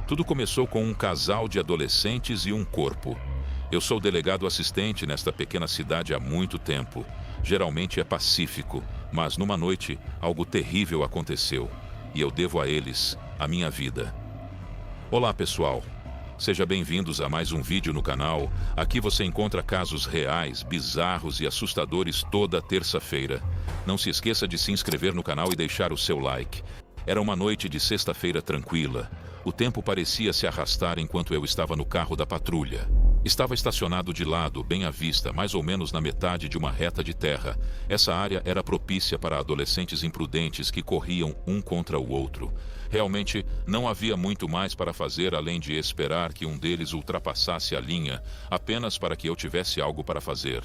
Tudo começou com um casal de adolescentes e um corpo. Eu sou delegado assistente nesta pequena cidade há muito tempo. Geralmente é pacífico, mas numa noite algo terrível aconteceu. E eu devo a eles a minha vida. Olá, pessoal. Sejam bem-vindos a mais um vídeo no canal. Aqui você encontra casos reais, bizarros e assustadores toda terça-feira. Não se esqueça de se inscrever no canal e deixar o seu like. Era uma noite de sexta-feira tranquila. O tempo parecia se arrastar enquanto eu estava no carro da patrulha. Estava estacionado de lado, bem à vista, mais ou menos na metade de uma reta de terra. Essa área era propícia para adolescentes imprudentes que corriam um contra o outro. Realmente, não havia muito mais para fazer além de esperar que um deles ultrapassasse a linha, apenas para que eu tivesse algo para fazer.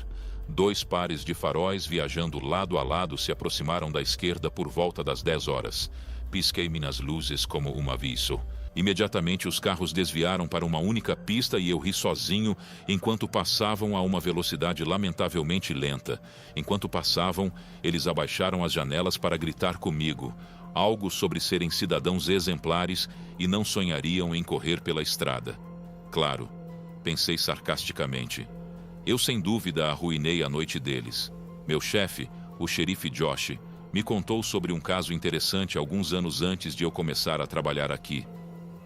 Dois pares de faróis viajando lado a lado se aproximaram da esquerda por volta das 10 horas. Pisquei minhas luzes como um aviso. Imediatamente os carros desviaram para uma única pista e eu ri sozinho enquanto passavam a uma velocidade lamentavelmente lenta. Enquanto passavam, eles abaixaram as janelas para gritar comigo, algo sobre serem cidadãos exemplares e não sonhariam em correr pela estrada. Claro, pensei sarcasticamente. Eu sem dúvida arruinei a noite deles. Meu chefe, o xerife Josh, me contou sobre um caso interessante alguns anos antes de eu começar a trabalhar aqui.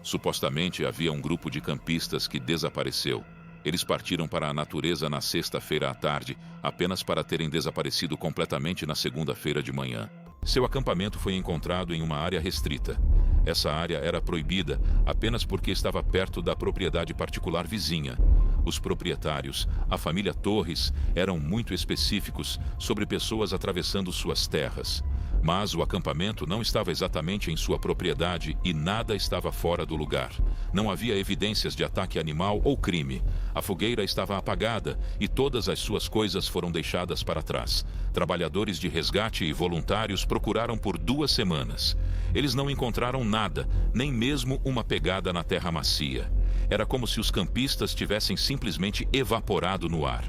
Supostamente havia um grupo de campistas que desapareceu. Eles partiram para a natureza na sexta-feira à tarde, apenas para terem desaparecido completamente na segunda-feira de manhã. Seu acampamento foi encontrado em uma área restrita. Essa área era proibida apenas porque estava perto da propriedade particular vizinha. Os proprietários, a família Torres, eram muito específicos sobre pessoas atravessando suas terras. Mas o acampamento não estava exatamente em sua propriedade e nada estava fora do lugar. Não havia evidências de ataque animal ou crime. A fogueira estava apagada e todas as suas coisas foram deixadas para trás. Trabalhadores de resgate e voluntários procuraram por 2 semanas. Eles não encontraram nada, nem mesmo uma pegada na terra macia. Era como se os campistas tivessem simplesmente evaporado no ar.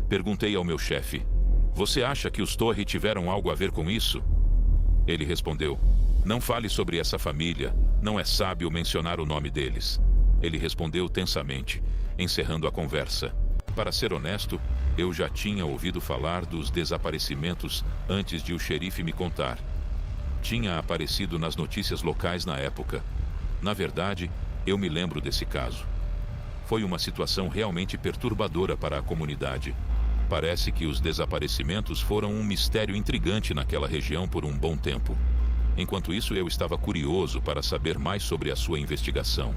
Perguntei ao meu chefe: "Você acha que os Torre tiveram algo a ver com isso?" Ele respondeu: "Não fale sobre essa família, não é sábio mencionar o nome deles." Ele respondeu tensamente, encerrando a conversa. Para ser honesto, eu já tinha ouvido falar dos desaparecimentos antes de o xerife me contar. Tinha aparecido nas notícias locais na época. Na verdade, eu me lembro desse caso. Foi uma situação realmente perturbadora para a comunidade. Parece que os desaparecimentos foram um mistério intrigante naquela região por um bom tempo. Enquanto isso, eu estava curioso para saber mais sobre a sua investigação.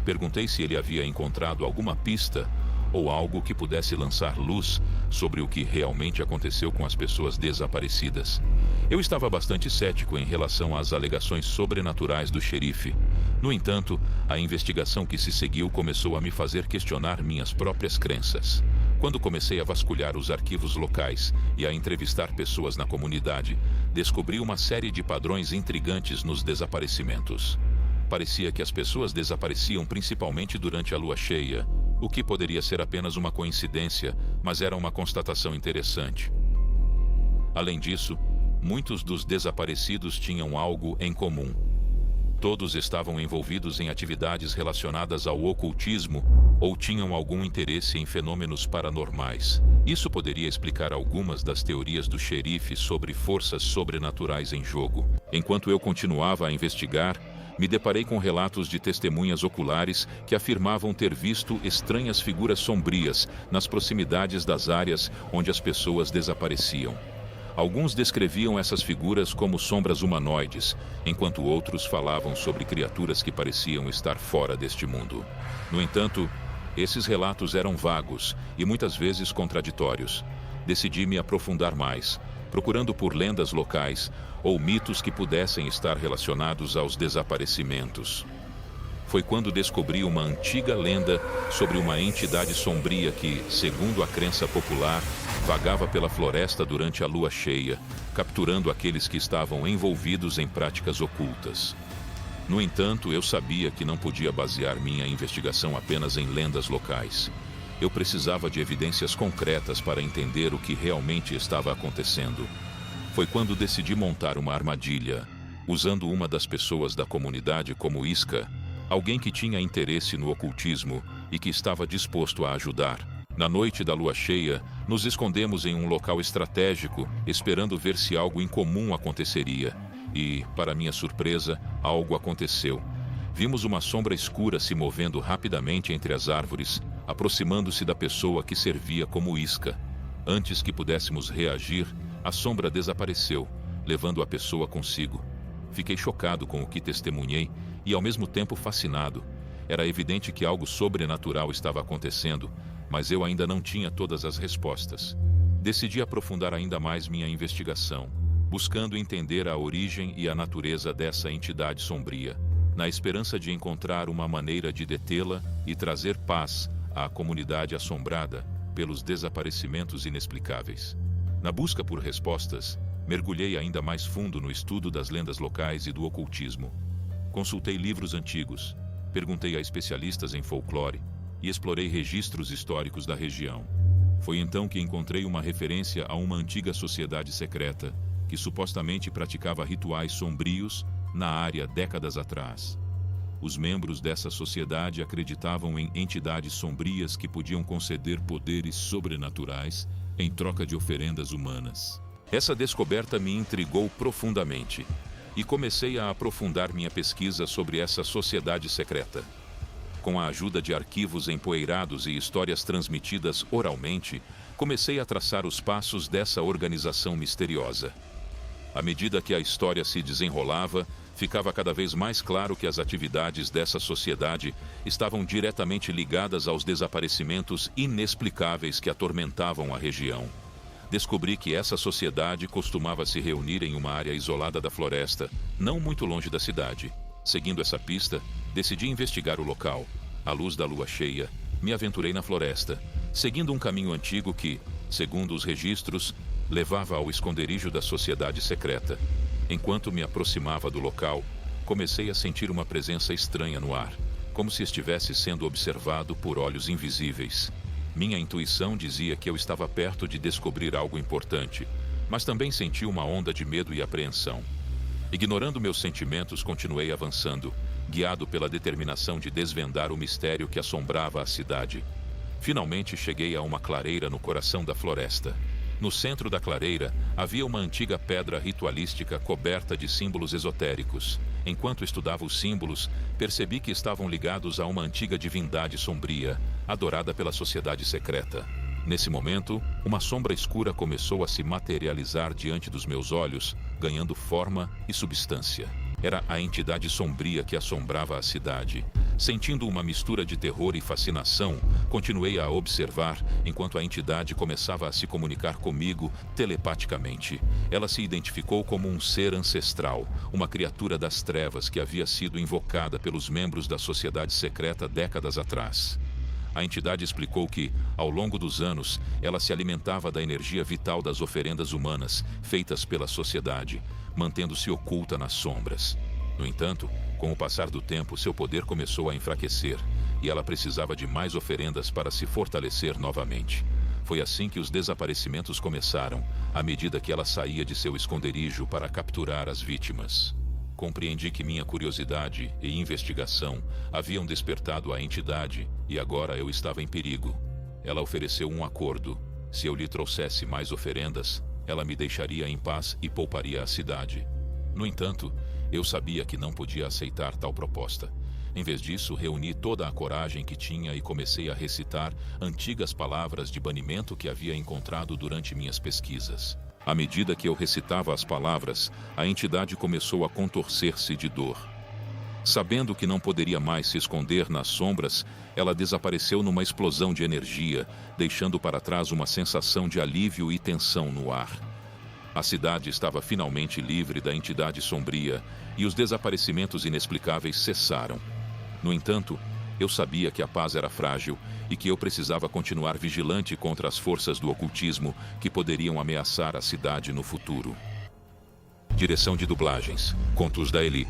Perguntei se ele havia encontrado alguma pista ou algo que pudesse lançar luz sobre o que realmente aconteceu com as pessoas desaparecidas. Eu estava bastante cético em relação às alegações sobrenaturais do xerife. No entanto, a investigação que se seguiu começou a me fazer questionar minhas próprias crenças. Quando comecei a vasculhar os arquivos locais e a entrevistar pessoas na comunidade, descobri uma série de padrões intrigantes nos desaparecimentos. Parecia que as pessoas desapareciam principalmente durante a lua cheia, o que poderia ser apenas uma coincidência, mas era uma constatação interessante. Além disso, muitos dos desaparecidos tinham algo em comum. Todos estavam envolvidos em atividades relacionadas ao ocultismo ou tinham algum interesse em fenômenos paranormais. Isso poderia explicar algumas das teorias do xerife sobre forças sobrenaturais em jogo. Enquanto eu continuava a investigar, me deparei com relatos de testemunhas oculares que afirmavam ter visto estranhas figuras sombrias nas proximidades das áreas onde as pessoas desapareciam. Alguns descreviam essas figuras como sombras humanoides, enquanto outros falavam sobre criaturas que pareciam estar fora deste mundo. No entanto, esses relatos eram vagos e muitas vezes contraditórios. Decidi me aprofundar mais, procurando por lendas locais ou mitos que pudessem estar relacionados aos desaparecimentos. Foi quando descobri uma antiga lenda sobre uma entidade sombria que, segundo a crença popular, vagava pela floresta durante a lua cheia, capturando aqueles que estavam envolvidos em práticas ocultas. No entanto, eu sabia que não podia basear minha investigação apenas em lendas locais. Eu precisava de evidências concretas para entender o que realmente estava acontecendo. Foi quando decidi montar uma armadilha, usando uma das pessoas da comunidade como isca. Alguém que tinha interesse no ocultismo e que estava disposto a ajudar. Na noite da lua cheia, nos escondemos em um local estratégico, esperando ver se algo incomum aconteceria. E, para minha surpresa, algo aconteceu. Vimos uma sombra escura se movendo rapidamente entre as árvores, aproximando-se da pessoa que servia como isca. Antes que pudéssemos reagir, a sombra desapareceu, levando a pessoa consigo. Fiquei chocado com o que testemunhei e, ao mesmo tempo, fascinado. Era evidente que algo sobrenatural estava acontecendo, mas eu ainda não tinha todas as respostas. Decidi aprofundar ainda mais minha investigação, buscando entender a origem e a natureza dessa entidade sombria, na esperança de encontrar uma maneira de detê-la e trazer paz à comunidade assombrada pelos desaparecimentos inexplicáveis. Na busca por respostas, mergulhei ainda mais fundo no estudo das lendas locais e do ocultismo. Consultei livros antigos, perguntei a especialistas em folclore e explorei registros históricos da região. Foi então que encontrei uma referência a uma antiga sociedade secreta que supostamente praticava rituais sombrios na área décadas atrás. Os membros dessa sociedade acreditavam em entidades sombrias que podiam conceder poderes sobrenaturais em troca de oferendas humanas. Essa descoberta me intrigou profundamente e comecei a aprofundar minha pesquisa sobre essa sociedade secreta. Com a ajuda de arquivos empoeirados e histórias transmitidas oralmente, comecei a traçar os passos dessa organização misteriosa. À medida que a história se desenrolava, ficava cada vez mais claro que as atividades dessa sociedade estavam diretamente ligadas aos desaparecimentos inexplicáveis que atormentavam a região. Descobri que essa sociedade costumava se reunir em uma área isolada da floresta, não muito longe da cidade. Seguindo essa pista, decidi investigar o local. À luz da lua cheia, me aventurei na floresta, seguindo um caminho antigo que, segundo os registros, levava ao esconderijo da sociedade secreta. Enquanto me aproximava do local, comecei a sentir uma presença estranha no ar, como se estivesse sendo observado por olhos invisíveis. Minha intuição dizia que eu estava perto de descobrir algo importante, mas também senti uma onda de medo e apreensão. Ignorando meus sentimentos, continuei avançando, guiado pela determinação de desvendar o mistério que assombrava a cidade. Finalmente cheguei a uma clareira no coração da floresta. No centro da clareira, havia uma antiga pedra ritualística coberta de símbolos esotéricos. Enquanto estudava os símbolos, percebi que estavam ligados a uma antiga divindade sombria, adorada pela sociedade secreta. Nesse momento, uma sombra escura começou a se materializar diante dos meus olhos, ganhando forma e substância. Era a entidade sombria que assombrava a cidade. Sentindo uma mistura de terror e fascinação, continuei a observar enquanto a entidade começava a se comunicar comigo telepaticamente. Ela se identificou como um ser ancestral, uma criatura das trevas que havia sido invocada pelos membros da sociedade secreta décadas atrás. A entidade explicou que, ao longo dos anos, ela se alimentava da energia vital das oferendas humanas feitas pela sociedade, mantendo-se oculta nas sombras. No entanto, com o passar do tempo, seu poder começou a enfraquecer e ela precisava de mais oferendas para se fortalecer novamente. Foi assim que os desaparecimentos começaram, à medida que ela saía de seu esconderijo para capturar as vítimas. Compreendi que minha curiosidade e investigação haviam despertado a entidade e agora eu estava em perigo. Ela ofereceu um acordo. Se eu lhe trouxesse mais oferendas, ela me deixaria em paz e pouparia a cidade. No entanto, eu sabia que não podia aceitar tal proposta. Em vez disso, reuni toda a coragem que tinha e comecei a recitar antigas palavras de banimento que havia encontrado durante minhas pesquisas. À medida que eu recitava as palavras, a entidade começou a contorcer-se de dor. Sabendo que não poderia mais se esconder nas sombras, ela desapareceu numa explosão de energia, deixando para trás uma sensação de alívio e tensão no ar. A cidade estava finalmente livre da entidade sombria e os desaparecimentos inexplicáveis cessaram. No entanto, eu sabia que a paz era frágil e que eu precisava continuar vigilante contra as forças do ocultismo que poderiam ameaçar a cidade no futuro. Direção de dublagens: Contos da Eli.